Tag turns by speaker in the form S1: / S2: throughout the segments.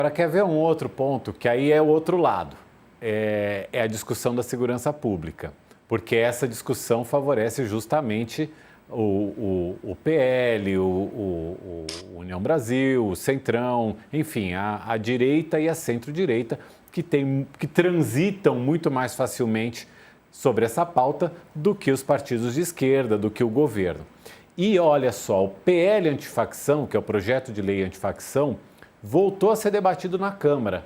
S1: Para quer ver um outro ponto, que aí é o outro lado, é a discussão da segurança pública, porque essa discussão favorece justamente o PL, o União Brasil, o Centrão, enfim, a direita e a centro-direita, que transitam muito mais facilmente sobre essa pauta do que os partidos de esquerda, do que o governo. E olha só, o PL Antifacção, que é o projeto de lei antifacção, voltou a ser debatido na Câmara.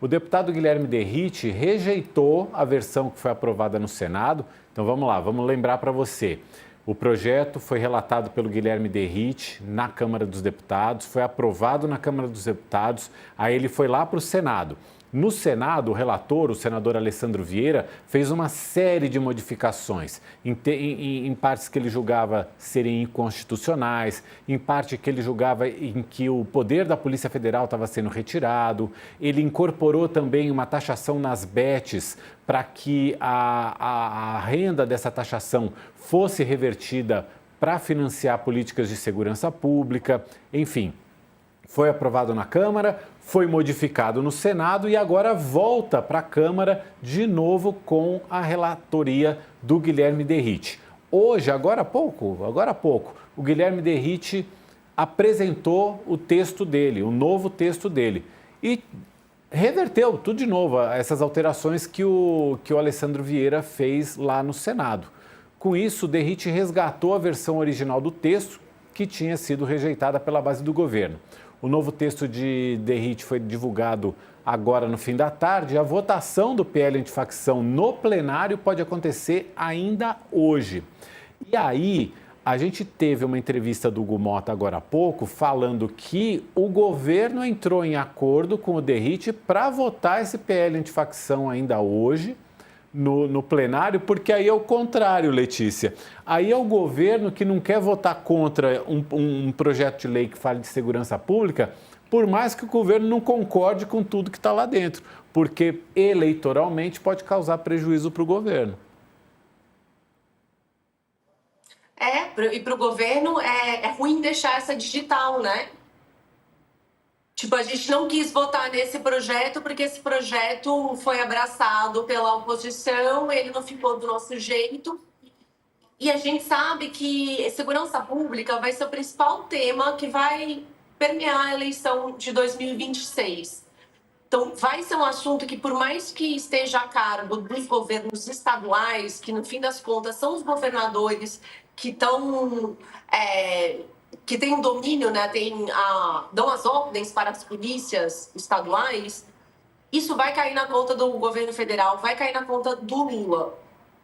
S1: O deputado Guilherme Derrite rejeitou a versão que foi aprovada no Senado. Então vamos lá, vamos lembrar para você. O projeto foi relatado pelo Guilherme Derrite na Câmara dos Deputados, foi aprovado na Câmara dos Deputados, aí ele foi lá para o Senado. No Senado, o relator, o senador Alessandro Vieira, fez uma série de modificações, em partes que ele julgava serem inconstitucionais, em parte que ele julgava em que o poder da Polícia Federal estava sendo retirado. Ele incorporou também uma taxação nas bets para que a renda dessa taxação fosse revertida para financiar políticas de segurança pública, enfim. Foi aprovado na Câmara, foi modificado no Senado e agora volta para a Câmara de novo com a relatoria do Guilherme Derrite. Hoje, agora há pouco, o Guilherme Derrite apresentou o texto dele, o novo texto dele, e reverteu tudo de novo, essas alterações que o Alessandro Vieira fez lá no Senado. Com isso, Derrite resgatou a versão original do texto que tinha sido rejeitada pela base do governo. O novo texto de Derrite foi divulgado agora no fim da tarde. A votação do PL Antifacção no plenário pode acontecer ainda hoje. E aí, a gente teve uma entrevista do Hugo Mota agora há pouco falando que o governo entrou em acordo com o Derrite para votar esse PL Antifacção ainda hoje no plenário, porque aí é o contrário, Letícia. Aí é o governo que não quer votar contra um projeto de lei que fale de segurança pública, por mais que o governo não concorde com tudo que está lá dentro, porque eleitoralmente pode causar prejuízo para o governo.
S2: E para o governo é ruim deixar essa digital, né? Tipo, a gente não quis votar nesse projeto porque esse projeto foi abraçado pela oposição, ele não ficou do nosso jeito. E a gente sabe que segurança pública vai ser o principal tema que vai permear a eleição de 2026. Então, vai ser um assunto que, por mais que esteja a cargo dos governos estaduais, que no fim das contas são os governadores que estão... que tem um domínio, né, dão as ordens para as polícias estaduais, isso vai cair na conta do governo federal, vai cair na conta do Lula.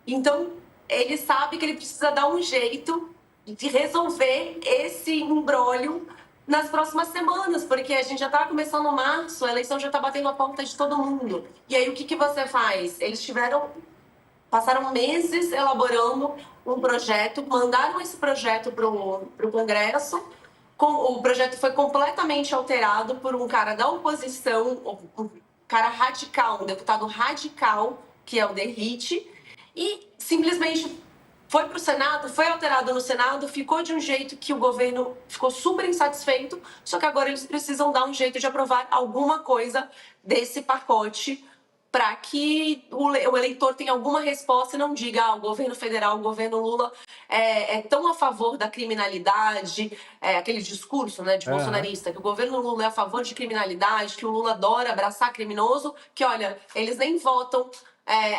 S2: Então, ele sabe que ele precisa dar um jeito de resolver esse imbróglio nas próximas semanas, porque a gente já está começando março, a eleição já está batendo a porta de todo mundo. E aí, o que você faz? Eles passaram meses elaborando um projeto, mandaram esse projeto para o Congresso. O projeto foi completamente alterado por um cara da oposição, um cara radical, um deputado radical, que é o Derrite, e simplesmente foi para o Senado, foi alterado no Senado, ficou de um jeito que o governo ficou super insatisfeito, só que agora eles precisam dar um jeito de aprovar alguma coisa desse pacote para que o eleitor tenha alguma resposta e não diga o governo federal, o governo Lula é tão a favor da criminalidade, aquele discurso, né, de bolsonarista, que o governo Lula é a favor de criminalidade, que o Lula adora abraçar criminoso, que, olha, eles nem votam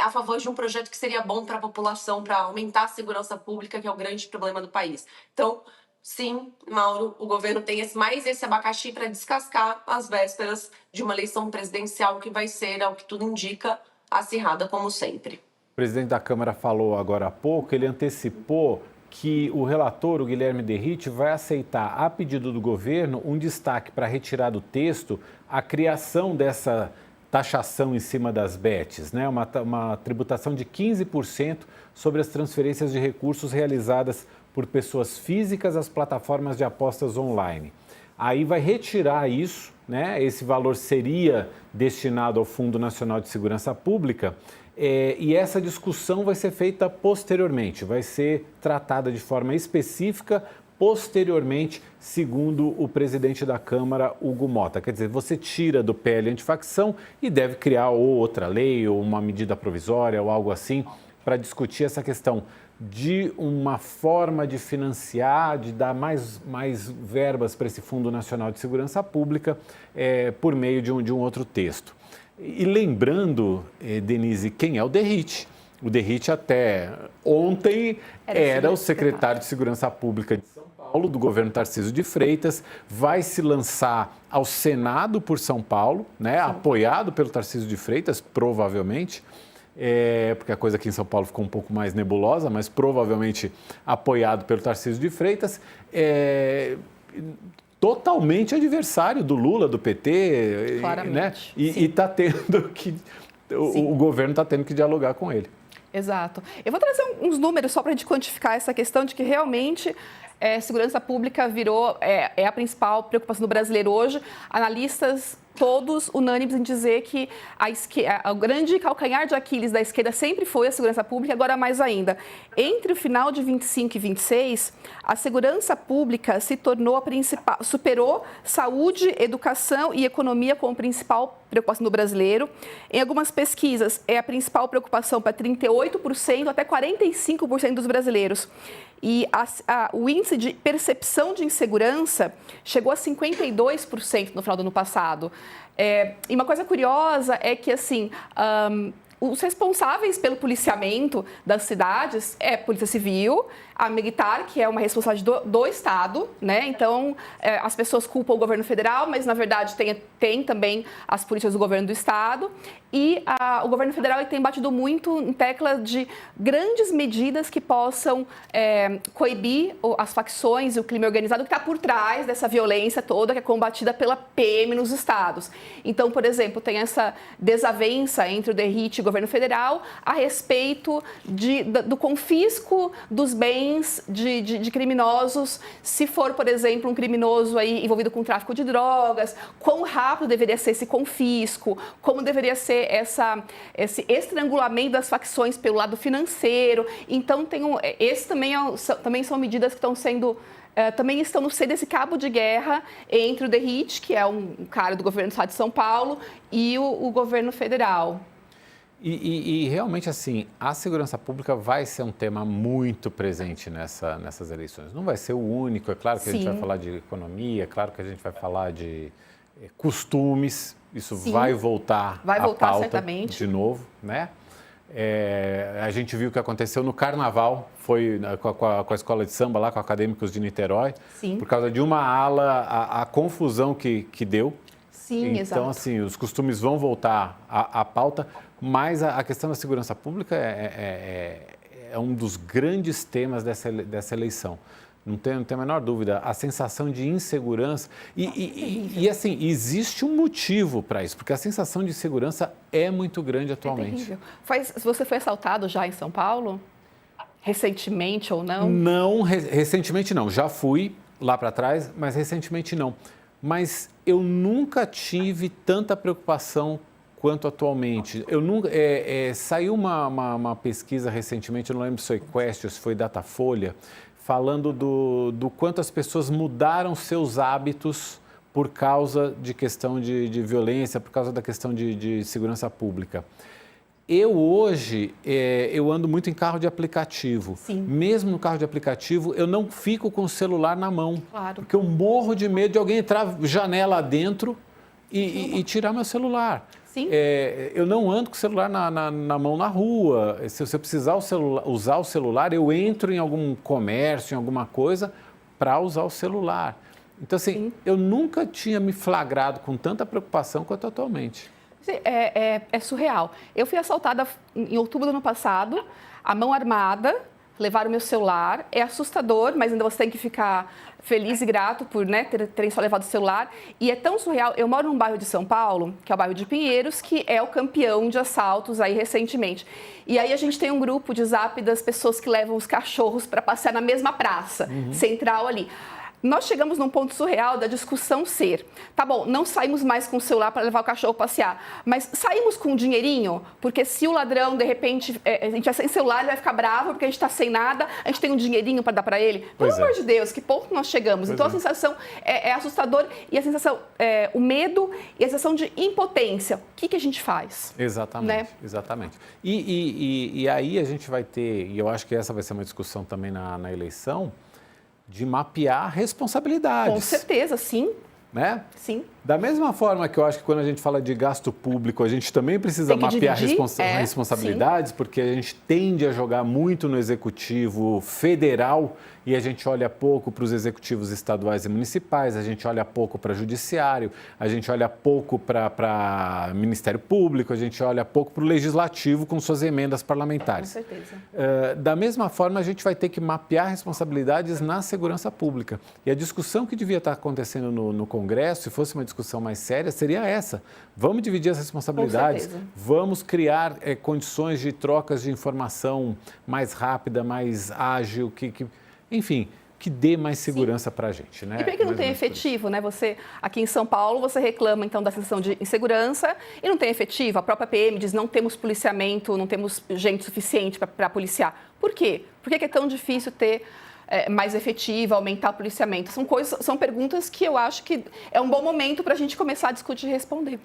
S2: a favor de um projeto que seria bom para a população, para aumentar a segurança pública, que é o grande problema do país. Então, sim, Mauro, o governo tem mais esse abacaxi para descascar às vésperas de uma eleição presidencial que vai ser, ao que tudo indica, acirrada como sempre.
S1: O presidente da Câmara falou agora há pouco, ele antecipou que o relator, o Guilherme Derrite, vai aceitar, a pedido do governo, um destaque para retirar do texto a criação dessa taxação em cima das bets, né? Uma tributação de 15% sobre as transferências de recursos realizadas por pessoas físicas às plataformas de apostas online. Aí vai retirar isso, né? Esse valor seria destinado ao Fundo Nacional de Segurança Pública e essa discussão vai ser feita posteriormente, vai ser tratada de forma específica posteriormente, segundo o presidente da Câmara, Hugo Motta. Quer dizer, você tira do PL antifacção e deve criar ou outra lei ou uma medida provisória ou algo assim para discutir essa questão de uma forma de financiar, de dar mais verbas para esse Fundo Nacional de Segurança Pública por meio de um outro texto. E lembrando, Denise, quem é o Derrite? O Derrite até ontem era o secretário de Segurança Pública de São Paulo, do governo Tarcísio de Freitas, vai se lançar ao Senado por São Paulo, né, apoiado pelo Tarcísio de Freitas, provavelmente, porque a coisa aqui em São Paulo ficou um pouco mais nebulosa, mas provavelmente apoiado pelo Tarcísio de Freitas, totalmente adversário do Lula, do PT, né? E está tendo que... O governo está tendo que dialogar com ele.
S3: Exato. Eu vou trazer uns números só para a gente quantificar essa questão de que realmente segurança pública virou a principal preocupação do brasileiro hoje. Analistas todos unânimes em dizer que o grande calcanhar de Aquiles da esquerda sempre foi a segurança pública, agora mais ainda. Entre o final de 25 e 26, a segurança pública se tornou a principal, superou saúde, educação e economia como principal preocupação do brasileiro. Em algumas pesquisas, é a principal preocupação para 38% até 45% dos brasileiros. E o índice de percepção de insegurança chegou a 52% no final do ano passado. E uma coisa curiosa é que, assim, os responsáveis pelo policiamento das cidades é a Polícia Civil, a Militar, que é uma responsabilidade do Estado, né? Então, as pessoas culpam o governo federal, mas, na verdade, tem também as polícias do governo do Estado. E o governo federal tem batido muito em tecla de grandes medidas que possam coibir as facções e o crime organizado que está por trás dessa violência toda que é combatida pela PM nos estados. Então, por exemplo, tem essa desavença entre o Derrite e o governo federal a respeito do confisco dos bens de criminosos, se for, por exemplo, um criminoso aí envolvido com tráfico de drogas, quão rápido deveria ser esse confisco, como deveria ser esse estrangulamento das facções pelo lado financeiro. Então, esse também são medidas que estão sendo... também estão no seio desse cabo de guerra entre o Derrite, que é um cara do governo do estado de São Paulo, e o governo federal.
S1: E realmente, assim, a segurança pública vai ser um tema muito presente nessas eleições. Não vai ser o único, é claro que a gente vai falar de economia, é claro que a gente vai falar de costumes, isso vai voltar à pauta certamente de novo, né? A gente viu o que aconteceu no Carnaval, foi com a escola de samba lá, com acadêmicos de Niterói, por causa de uma ala, a confusão que deu.
S3: Sim,
S1: então,
S3: exato.
S1: Assim, os costumes vão voltar à pauta, mas a questão da segurança pública é um dos grandes temas dessa eleição. Não tem a menor dúvida. A sensação de insegurança... E assim, existe um motivo para isso, porque a sensação de insegurança é muito grande atualmente.
S3: Você foi assaltado já em São Paulo? Recentemente ou não?
S1: Não, recentemente não. Já fui lá para trás, mas recentemente não. Mas eu nunca tive tanta preocupação quanto atualmente. Saiu uma pesquisa recentemente, eu não lembro se foi Quest ou se foi Datafolha, falando do quanto as pessoas mudaram seus hábitos por causa de questão de violência, por causa da questão de segurança pública. Eu hoje, eu ando muito em carro de aplicativo.
S3: Sim.
S1: Mesmo no carro de aplicativo, eu não fico com o celular na mão.
S3: Claro.
S1: Porque eu morro de medo de alguém entrar janela dentro e tirar meu celular.
S3: Sim.
S1: Eu não ando com o celular na mão na rua. Se eu precisar usar o celular, eu entro em algum comércio, em alguma coisa, para usar o celular. Então, assim, eu nunca tinha me flagrado com tanta preocupação quanto atualmente.
S3: É surreal. Eu fui assaltada em outubro do ano passado, a mão armada, levaram meu celular. É assustador, mas ainda você tem que ficar feliz e grato por terem só levado o celular. E é tão surreal. Eu moro num bairro de São Paulo, que é o bairro de Pinheiros, que é o campeão de assaltos aí recentemente. E aí a gente tem um grupo de zap das pessoas que levam os cachorros para passear na mesma praça central ali. Nós chegamos num ponto surreal da discussão ser, tá bom, não saímos mais com o celular para levar o cachorro passear, mas saímos com um dinheirinho, porque se o ladrão, de repente, a gente vai sem celular, ele vai ficar bravo porque a gente está sem nada, a gente tem um dinheirinho para dar para ele. Pelo amor de Deus, que ponto nós chegamos? Então a sensação é assustadora e a sensação, o medo e a sensação de impotência. O que a gente faz?
S1: Exatamente,
S3: né?
S1: Exatamente. E aí a gente vai ter, e eu acho que essa vai ser uma discussão também na eleição, de mapear responsabilidades.
S3: Com certeza, sim.
S1: Né?
S3: Sim.
S1: Da mesma forma que eu acho que quando a gente fala de gasto público, a gente também precisa mapear responsabilidades, porque a gente tende a jogar muito no executivo federal e a gente olha pouco para os executivos estaduais e municipais, a gente olha pouco para o judiciário, a gente olha pouco para o Ministério Público, a gente olha pouco para o legislativo com suas emendas parlamentares.
S3: Com certeza.
S1: Da mesma forma, a gente vai ter que mapear responsabilidades na segurança pública. E a discussão que devia estar acontecendo no Congresso, se fosse uma discussão mais séria, seria essa. Vamos dividir as responsabilidades, vamos criar condições de trocas de informação mais rápida, mais ágil, enfim, que dê mais segurança para a gente. Né?
S3: E por que não tem efetivo, né? Você, aqui em São Paulo, você reclama, então, da sensação de insegurança e não tem efetivo. A própria PM diz não temos policiamento, não temos gente suficiente para policiar. Por quê? Por que é tão difícil ter mais efetivo, aumentar o policiamento? São perguntas que eu acho que é um bom momento para a gente começar a discutir e responder.